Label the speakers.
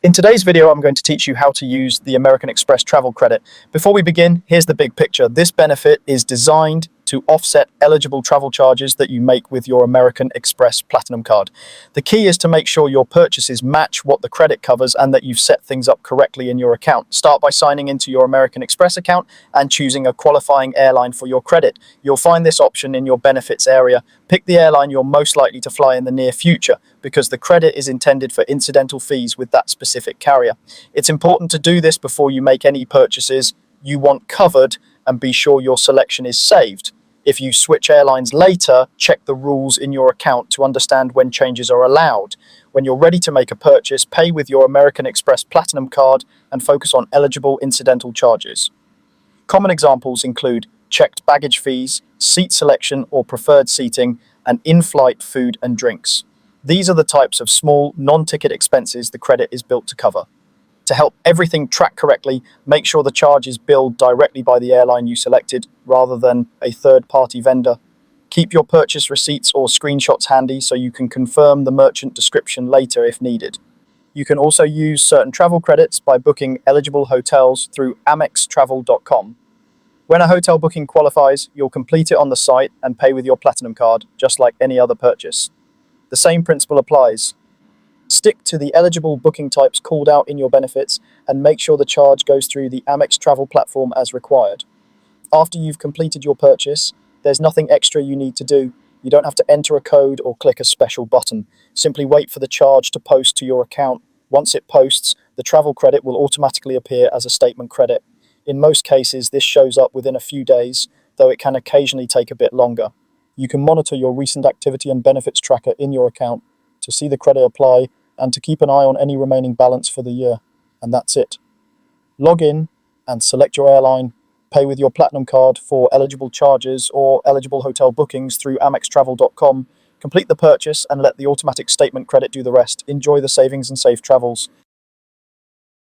Speaker 1: In today's video, I'm going to teach you how to use the American Express travel credit. Before we begin, here's the big picture. This benefit is designed to offset eligible travel charges that you make with your American Express Platinum card. The key is to make sure your purchases match what the credit covers and that you've set things up correctly in your account. Start by signing into your American Express account and choosing a qualifying airline for your credit. You'll find this option in your benefits area. Pick the airline you're most likely to fly in the near future, because the credit is intended for incidental fees with that specific carrier. It's important to do this before you make any purchases you want covered and be sure your selection is saved. If you switch airlines later, check the rules in your account to understand when changes are allowed. When you're ready to make a purchase, pay with your American Express Platinum card and focus on eligible incidental charges. Common examples include checked baggage fees, seat selection or preferred seating, and in-flight food and drinks. These are the types of small, non-ticket expenses the credit is built to cover. To help everything track correctly, make sure the charge is billed directly by the airline you selected rather than a third-party vendor. Keep your purchase receipts or screenshots handy so you can confirm the merchant description later if needed. You can also use certain travel credits by booking eligible hotels through amextravel.com. When a hotel booking qualifies, you'll complete it on the site and pay with your Platinum card, just like any other purchase. The same principle applies. Stick to the eligible booking types called out in your benefits and make sure the charge goes through the Amex travel platform as required. After you've completed your purchase, there's nothing extra you need to do. You don't have to enter a code or click a special button. Simply wait for the charge to post to your account. Once it posts, the travel credit will automatically appear as a statement credit. In most cases, this shows up within a few days, though it can occasionally take a bit longer. You can monitor your recent activity and benefits tracker in your account to see the credit apply and to keep an eye on any remaining balance for the year. And that's it. Log in and select your airline, pay with your Platinum card for eligible charges or eligible hotel bookings through amextravel.com, complete the purchase and let the automatic statement credit do the rest. Enjoy the savings and safe travels.